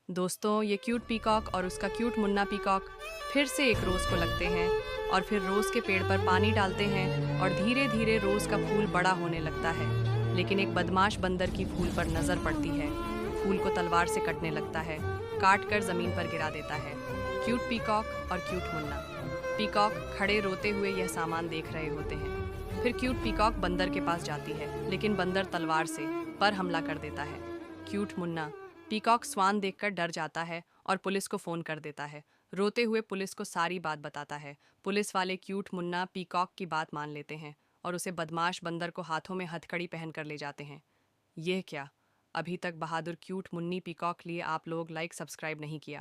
दोस्तों, ये cute peacock और उसका क्यूट मुन्ना पीकॉक फिर से एक रोज़ को लगते हैं और फिर रोज़ के पेड़ पर पानी डालते हैं और धीरे धीरे रोज़ का फूल बड़ा होने लगता है। लेकिन एक बदमाश बंदर की फूल पर नज़र पड़ती है। फूल को तलवार से कटने लगता है, काट कर ज़मीन पर गिरा देता है। क्यूट पीकॉक और क्यूट मुन्ना। पीकॉक खड़े रोते हुए यह सामान देख रहे होते हैं। फिर क्यूट पीकॉक बंदर के पास जाती है, लेकिन बंदर तलवार से पर हमला कर देता है। क्यूट मुन्ना। पीकॉक स्वान देखकर डर जाता है और पुलिस को फोन कर देता है। रोते हुए पुलिस को सारी बात बताता है। पुलिस वाले क्यूट मुन्ना पीकॉक की बात मान लेते हैं और उसे बदमाश बंदर को हाथों में हथकड़ी पहन कर ले जाते हैं। यह क्या? अभी तक बहादुर क्यूट मुन्नी पीकॉक लिए आप लोग लाइक सब्सक्राइब नहीं किया।